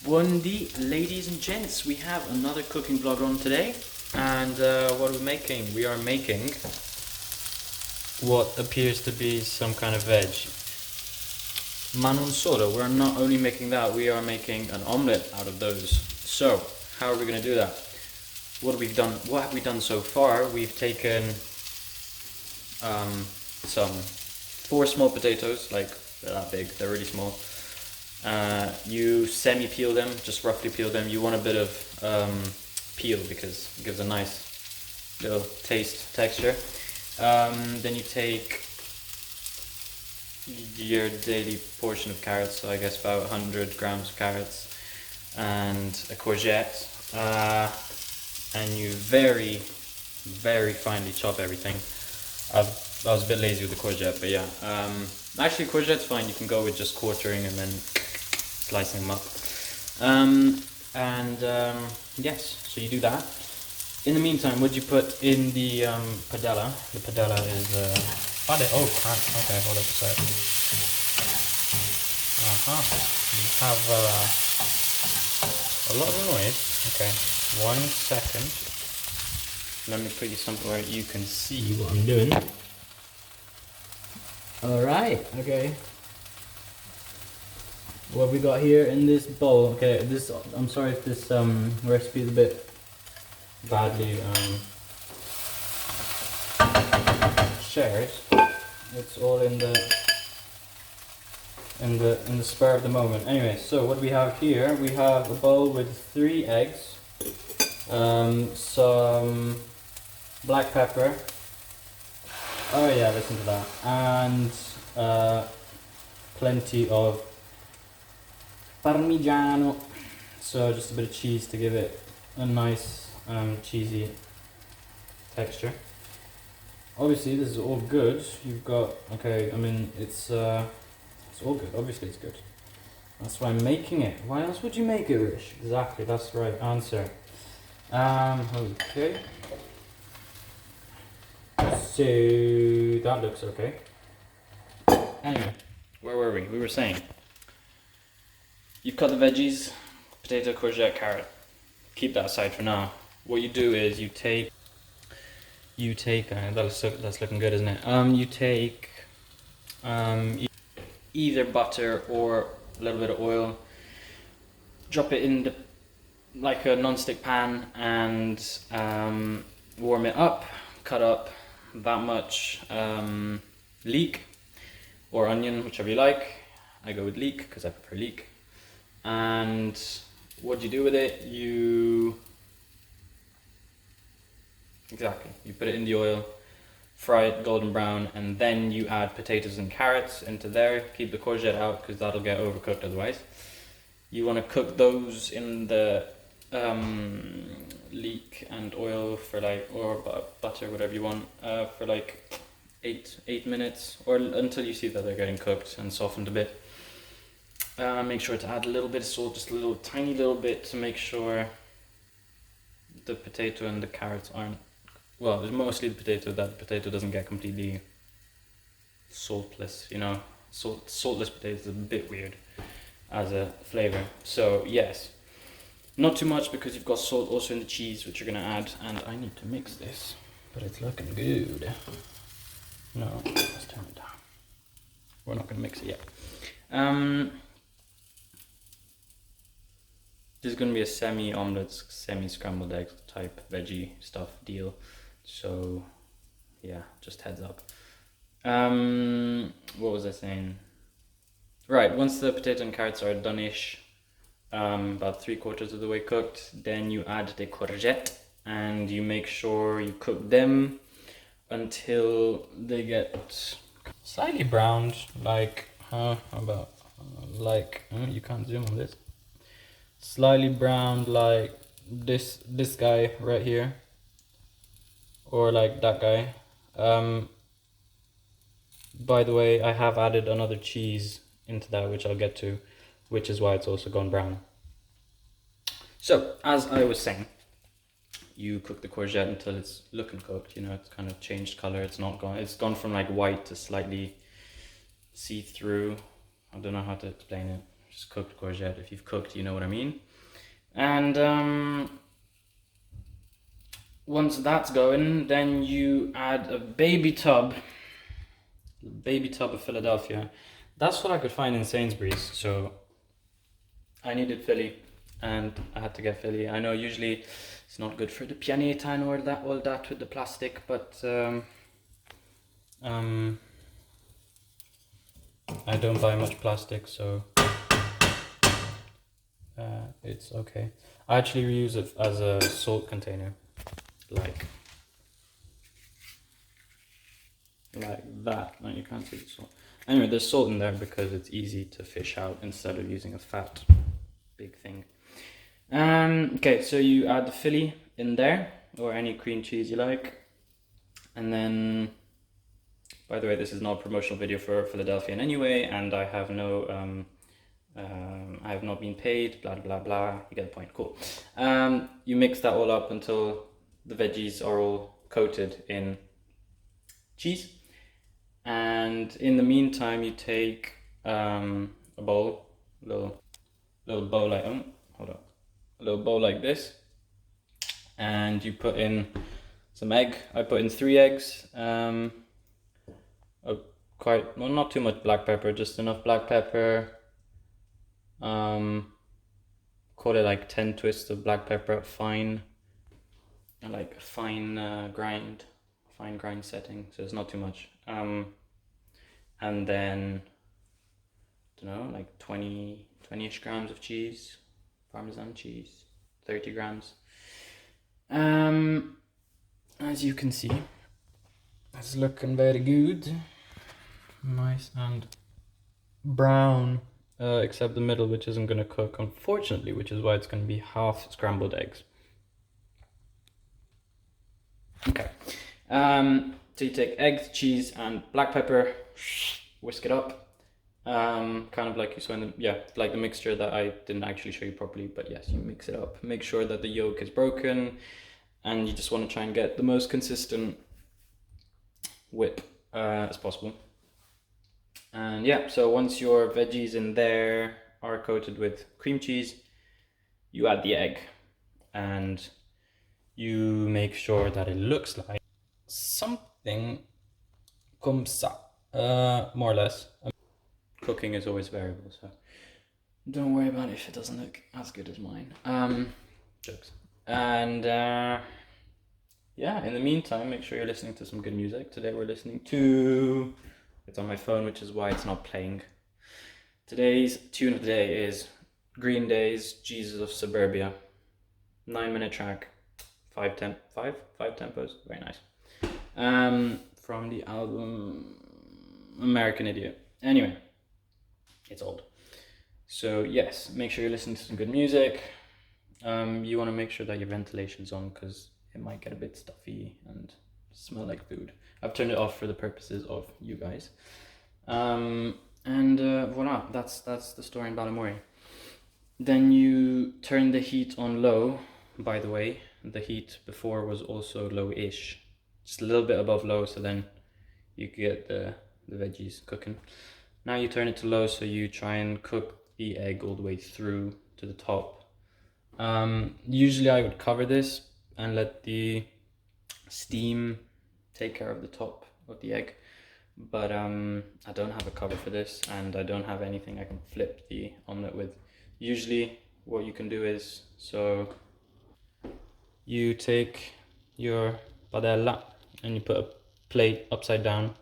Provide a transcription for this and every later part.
Buondì, ladies and gents, we have another cooking vlog on today, and what are we making? We are making what appears to be some kind of veg. Ma non solo, we're not only making that, we are making an omelette out of those. So, how are we going to do that? What have we done so far? We've taken some 4 small potatoes, like they're that big, they're really small. You semi-peel them, just roughly peel them. You want a bit of peel because it gives a nice little taste, texture. Then you take your daily portion of carrots, so I guess about 100 grams of carrots and a courgette, and you very, very finely chop everything. I was a bit lazy with the courgette, but yeah. Actually, courgette's fine. You can go with just quartering and then slicing them up. Yes, so you do that. In the meantime, what you put in the padella? The padella is oh crap! Okay, hold up a sec. You have a lot of noise. Okay, 1 second. Let me put you somewhere you can see what I'm doing. Alright, okay. What have we got here in this bowl? Okay, I'm sorry if this recipe is a bit badly shared. It's all in the spur of the moment. Anyway, so what we have here, we have a bowl with 3 eggs, some black pepper. Oh yeah, listen to that. And plenty of Parmigiano. So just a bit of cheese to give it a nice cheesy texture. Obviously this is all good. You've got, okay, I mean it's all good. Obviously it's good. That's why I'm making it. Why else would you make it, Rish? Exactly, that's the right answer. Okay. So that looks okay. Anyway, where were we? We were saying you've cut the veggies, potato, courgette, carrot. Keep that aside for now. What you do is you take that's looking good, isn't it? You take either butter or a little bit of oil. Drop it in like a non-stick pan and warm it up. Cut up that much leek or onion, whichever you like. I go with leek because I prefer leek. And what do you do with it? You put it in the oil, fry it golden brown, and then you add potatoes and carrots into there. Keep the courgette out because that'll get overcooked otherwise. You want to cook those in the leek and oil for or butter, whatever you want, for like 8 minutes, or until you see that they're getting cooked and softened a bit. Make sure to add a little bit of salt, just a tiny little bit, to make sure the potato and the carrots aren't, well, it's mostly the potato, that the potato doesn't get completely saltless, you know. Saltless potatoes is a bit weird as a flavor. So yes, not too much because you've got salt also in the cheese, which you're gonna add. And I need to mix this, but it's looking good. No, let's turn it down. We're not gonna mix it yet. This is gonna be a semi-omelette, semi-scrambled egg type veggie stuff deal. So yeah, just heads up. What was I saying? Right, once the potato and carrots are done-ish, about 3/4 of the way cooked, then you add the courgette and you make sure you cook them until they get slightly browned, like, you can't zoom on this. Slightly browned like this guy right here, or like that guy. By the way, I have added another cheese into that, which I'll get to, which is why it's also gone brown. So, as I was saying, you cook the courgette until it's looking cooked, you know, it's kind of changed color, it's gone from like white to slightly see-through. I don't know how to explain it. just cooked courgette. If you've cooked, you know what I mean. And once that's going, then you add a baby tub of Philadelphia. That's what I could find in Sainsbury's, so I needed Philly, and I had to get Philly. I know usually it's not good for the pianeta and all that with the plastic, but I don't buy much plastic, so it's okay. I actually reuse it as a salt container, like that. No, you can't see the salt. Anyway, there's salt in there because it's easy to fish out instead of using a fat big thing. Okay, so you add the Philly in there, or any cream cheese you like, and then, by the way, this is not a promotional video for Philadelphia in any way, and I have no I have not been paid, blah blah blah, you get the point. Cool. You mix that all up until the veggies are all coated in cheese, and in the meantime you take a bowl, little bowl like a little bowl like this, and you put in some egg. I put in 3 eggs, quite, well, not too much black pepper, just enough black pepper. Call it like 10 twists of black pepper, fine grind setting, so it's not too much. And then, I don't know, like 20-ish grams of cheese, Parmesan cheese, 30 grams. As you can see, it's looking very good, nice and brown, except the middle, which isn't going to cook, unfortunately, which is why it's going to be half scrambled eggs. Okay, so you take eggs, cheese, and black pepper, whisk it up, kind of like you saw in like the mixture that I didn't actually show you properly, but yes, you mix it up. Make sure that the yolk is broken, and you just want to try and get the most consistent whip as possible. And yeah, so once your veggies in there are coated with cream cheese, you add the egg, and you make sure that it looks like something comme ça, more or less. Cooking is always variable, so don't worry about it if it doesn't look as good as mine. Jokes. And yeah, in the meantime, make sure you're listening to some good music. Today we're listening to, it's on my phone, which is why it's not playing. Today's tune of the day is Green Day's Jesus of Suburbia. 9-minute track, 5 tempos, very nice. From the album American Idiot. Anyway, it's old. So yes, make sure you're listening to some good music. You want to make sure that your ventilation's on, because it might get a bit stuffy and smell like food. I've turned it off for the purposes of you guys. And voila, that's the story in Balamory. Then you turn the heat on low. By the way, the heat before was also low-ish, just a little bit above low, so then you get the veggies cooking. Now you turn it to low, so you try and cook the egg all the way through to the top. Usually I would cover this and let the steam take care of the top of the egg, but I don't have a cover for this, and I don't have anything I can flip the omelette with. Usually what you can do is, so you take your padella and you put a plate upside down,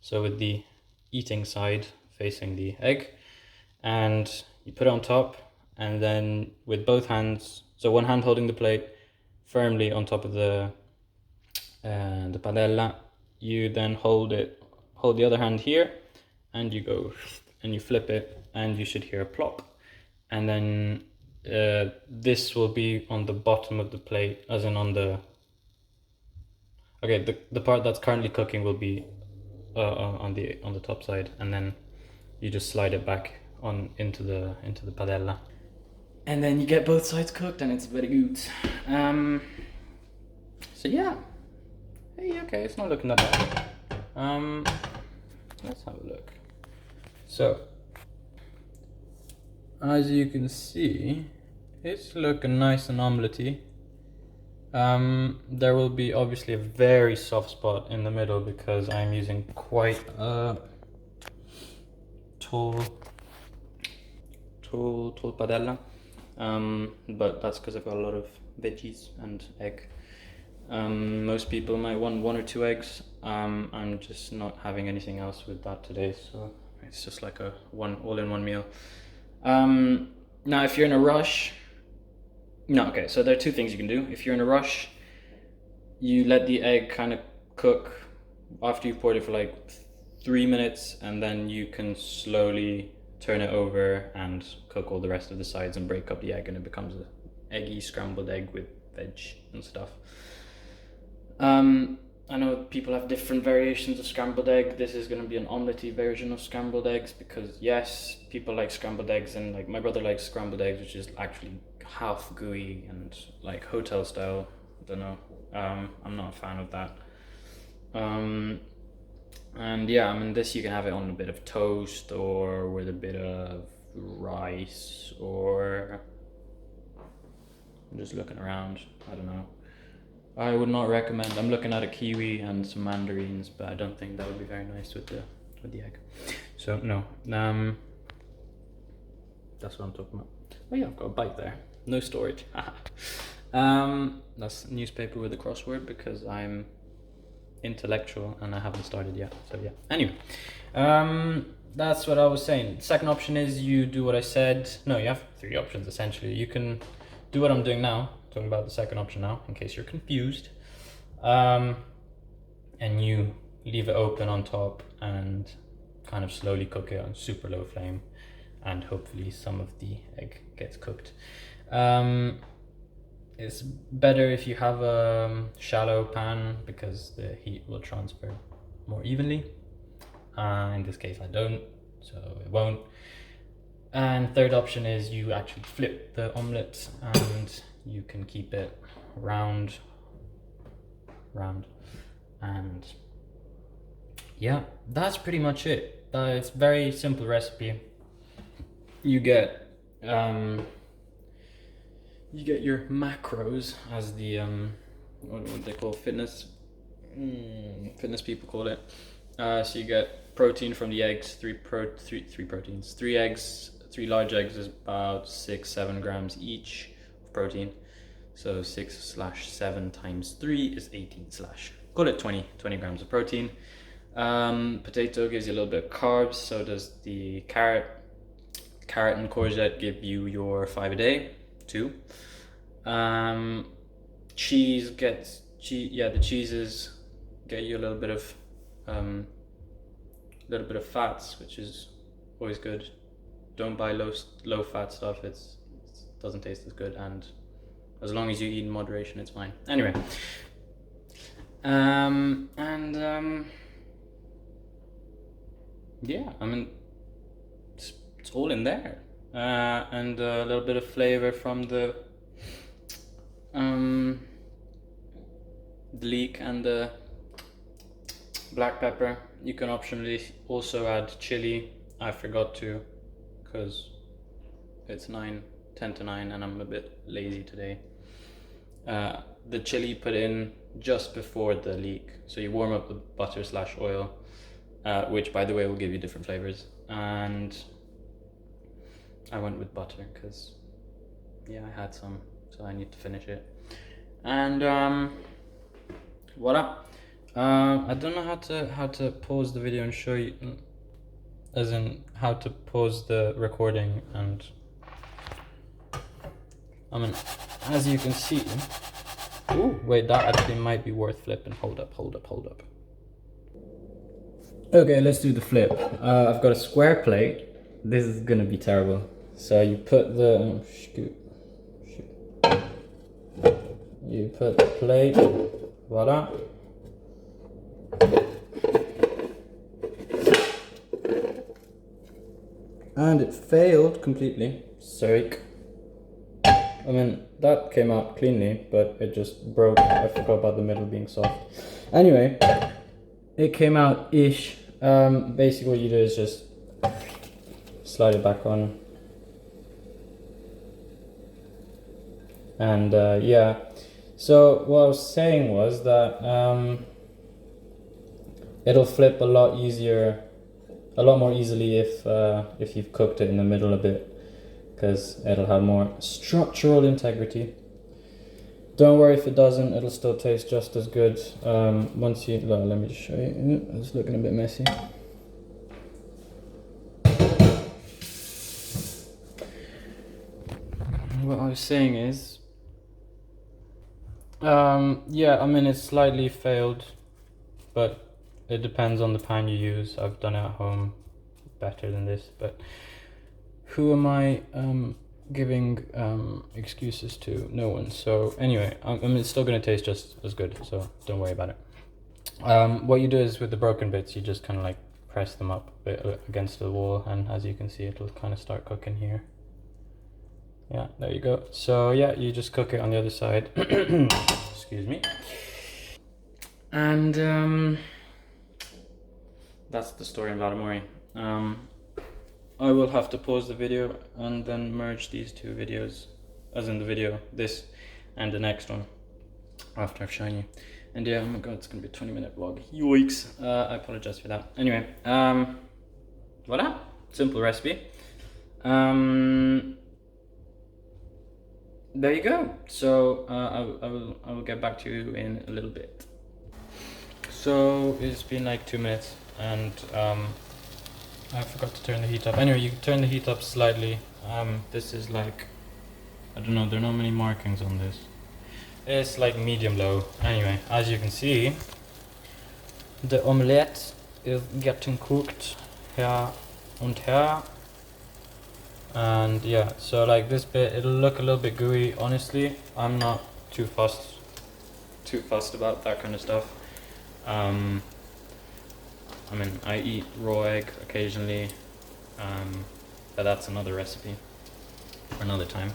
so with the eating side facing the egg, and you put it on top, and then with both hands, so one hand holding the plate firmly on top of the padella, you then hold the other hand here, and you go and you flip it, and you should hear a plop, and then this will be on the bottom of the plate, as in on the, okay, the part that's currently cooking will be on the top side, and then you just slide it back on into the padella, and then you get both sides cooked, and it's very good. So yeah, hey, okay, it's not looking that bad. Let's have a look. So as you can see, it's looking nice and omelette-y. There will be obviously a very soft spot in the middle because I'm using quite a tall padella. But that's because I've got a lot of veggies and egg. Most people might want 1 or 2 eggs. I'm just not having anything else with that today, so it's just like a all-in-one meal. Now if you're in a rush, so there are 2 things you can do. If you're in a rush, you let the egg kind of cook after you've poured it for like 3 minutes, and then you can slowly turn it over and cook all the rest of the sides and break up the egg, and it becomes an eggy scrambled egg with veg and stuff. I know people have different variations of scrambled egg. This is going to be an omelette version of scrambled eggs because yes, people like scrambled eggs, and like my brother likes scrambled eggs, which is actually half gooey and like hotel style. I don't know. I'm not a fan of that. And yeah, I mean, this you can have it on a bit of toast or with a bit of rice, or I'm just looking around. I don't know. I would not recommend. I'm looking at a kiwi and some mandarins, but I don't think that would be very nice with the egg. So no. That's what I'm talking about. Oh yeah, I've got a bite there. No storage. That's newspaper with a crossword because I'm intellectual and I haven't started yet. So yeah. Anyway, that's what I was saying. Second option is you do what I said. No, you have 3 options essentially. You can do what I'm doing now. Talking about the second option now, in case you're confused. And you leave it open on top and kind of slowly cook it on super low flame, and hopefully some of the egg gets cooked. It's better if you have a shallow pan because the heat will transfer more evenly. In this case I don't, so it won't. And third option is you actually flip the omelette and you can keep it round, and yeah, that's pretty much it. It's a very simple recipe. You get your macros, as the what they call fitness people call it. So you get protein from the eggs, 3 proteins, 3 eggs. 3 large eggs is about 6-7 grams each of protein. So 6/7 times 3 is 18 / call it 20 grams of protein. Potato gives you a little bit of carbs. So does the carrot. Carrot and courgette give you your 5 a day, 2. Cheese gets the cheeses get you a little bit of fats, which is always good. Don't buy low fat stuff. It doesn't taste as good, and as long as you eat in moderation, it's fine. Anyway, yeah, I mean, it's all in there, and a little bit of flavor from the leek and the black pepper. You can optionally also add chili. I forgot to, because it's 10 to 9 and I'm a bit lazy today. The chili put in just before the leek, so you warm up the butter / oil, which by the way will give you different flavors, and I went with butter because yeah, I had some, so I need to finish it. And voila. I don't know how to pause the video and show you, as in how to pause the recording, and I mean, as you can see, ooh, wait, that actually might be worth flipping. Hold up. Okay, let's do the flip. I've got a square plate. This is gonna be terrible. So you put the you put the plate, voila. And it failed completely. Sorry. I mean, that came out cleanly, but it just broke. I forgot about the middle being soft. Anyway, it came out ish. Basically what you do is just slide it back on. And yeah, so what I was saying was that it'll flip a lot more easily if you've cooked it in the middle a bit, because it'll have more structural integrity. Don't worry if it doesn't, it'll still taste just as good. Once you, well, let me just show you. It's looking a bit messy. What I was saying is, yeah, I mean, it's slightly failed, but it depends on the pan you use. I've done it at home better than this, but who am I giving excuses to? No one. So anyway, I mean, it's still going to taste just as good, so don't worry about it. What you do is, with the broken bits, you just kind of like press them up a bit against the wall, and as you can see, it'll kind of start cooking here. Yeah, there you go. So yeah, you just cook it on the other side. Excuse me. And that's the story in Vladimir. I will have to pause the video and then merge these two videos, as in the video, this and the next one, after I've shown you. And yeah, oh my god, it's gonna be a 20-minute vlog. Yikes. I apologize for that. Anyway, voila, simple recipe. There you go. So I will get back to you in a little bit. So it's been like 2 minutes, and I forgot to turn the heat up. Anyway, you can turn the heat up slightly. This is like, I don't know, there are not many markings on this. It's like medium low. Anyway, as you can see, the omelette is getting cooked here and here. And yeah, so like this bit, it'll look a little bit gooey. Honestly, I'm not too fussed about that kind of stuff. I mean, I eat raw egg occasionally, but that's another recipe for another time.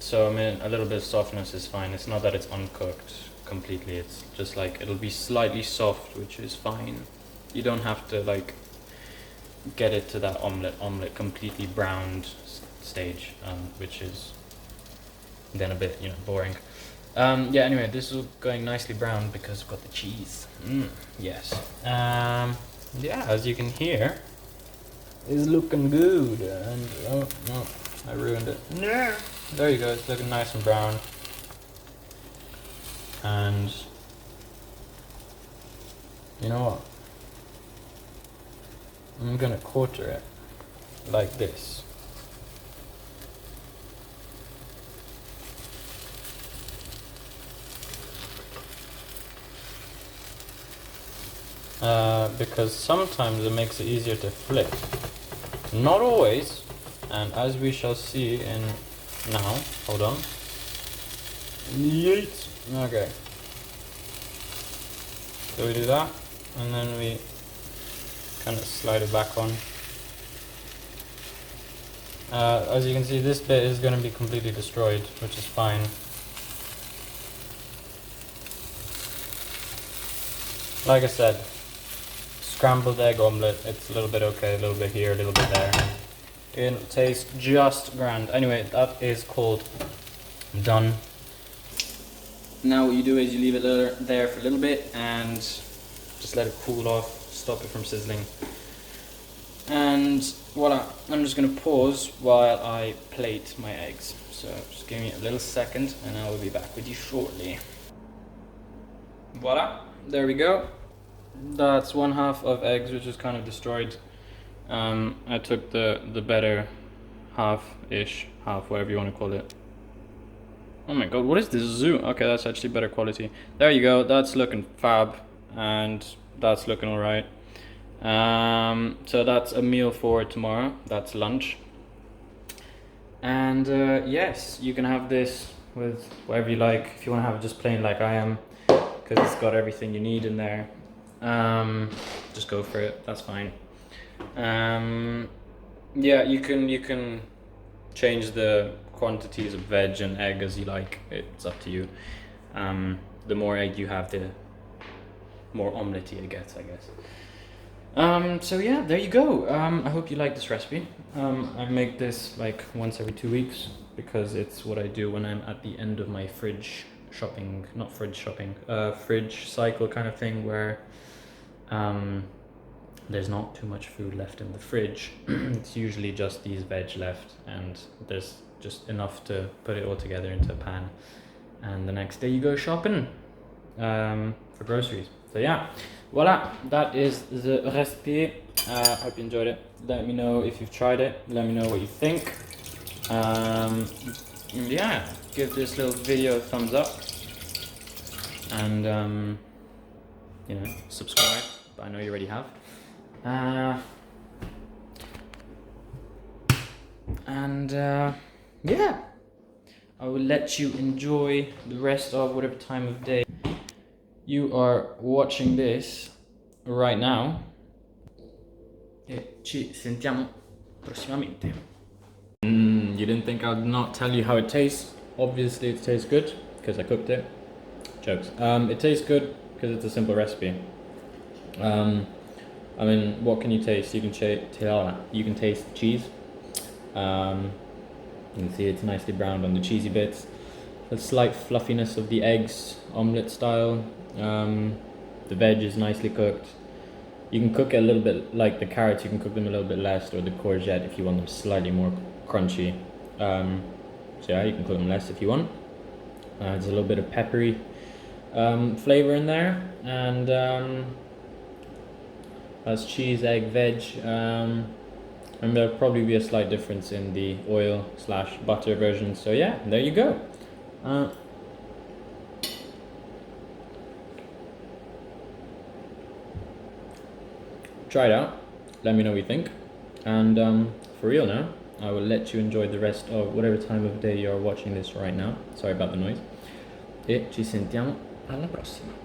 So I mean, a little bit of softness is fine. It's not that it's uncooked completely. It's just like, it'll be slightly soft, which is fine. You don't have to like get it to that omelette completely browned stage, which is then a bit, boring. Yeah, anyway, this is going nicely browned because we've got the cheese. Yes. Yeah, as you can hear, it's looking good. And oh no, I ruined it. No. There you go, it's looking nice and brown. And you know what? I'm gonna quarter it like this. Because sometimes it makes it easier to flip. Not always, and as we shall see in now. Hold on. Yeet. Okay. So we do that, and then we kind of slide it back on. As you can see, this bit is going to be completely destroyed, which is fine. Like I said, scrambled egg omelette, it's a little bit okay, a little bit here, a little bit there. It'll taste just grand. Anyway, that is called done. Now what you do is you leave it there for a little bit and just let it cool off, stop it from sizzling. And voila, I'm just going to pause while I plate my eggs. So just give me a little second and I will be back with you shortly. Voila, there we go. That's one half of eggs, which is kind of destroyed. I took the better half-ish, whatever you want to call it. Oh my god, what is this zoom? Okay, that's actually better quality. There you go, that's looking fab, and that's looking alright. So that's a meal for tomorrow, that's lunch. And yes, you can have this with whatever you like. If you want to have it just plain like I am, because it's got everything you need in there, just go for it, that's fine. Yeah, you can change the quantities of veg and egg as you like, it's up to you. The more egg you have, the more omelette it gets, I guess. So yeah, there you go. I hope you like this recipe. I make this like once every 2 weeks because it's what I do when I'm at the end of my fridge shopping, not fridge shopping, fridge cycle kind of thing where there's not too much food left in the fridge. It's usually just these veg left and there's just enough to put it all together into a pan. And the next day you go shopping for groceries. So yeah, voila, that is the recipe. Hope you enjoyed it. Let me know if you've tried it. Let me know what you think. Yeah, give this little video a thumbs up. And you know, subscribe, but I know you already have. Yeah, I will let you enjoy the rest of whatever time of day you are watching this right now. E ci sentiamo prossimamente. You didn't think I'd not tell you how it tastes? Obviously it tastes good because I cooked it. Jokes. It tastes good because it's a simple recipe. I mean, what can you taste? You can taste the cheese. You can see it's nicely browned on the cheesy bits. The slight fluffiness of the eggs, omelette style. The veg is nicely cooked. You can cook it a little bit, like the carrots, you can cook them a little bit less, or the courgette if you want them slightly more crunchy. So yeah, you can cook them less if you want. There's a little bit of peppery flavor in there, and that's cheese, egg, veg. And there'll probably be a slight difference in the oil / butter version. So yeah, there you go. Try it out. Let me know what you think. And for real now, I will let you enjoy the rest of whatever time of day you're watching this right now. Sorry about the noise. E ci sentiamo alla prossima.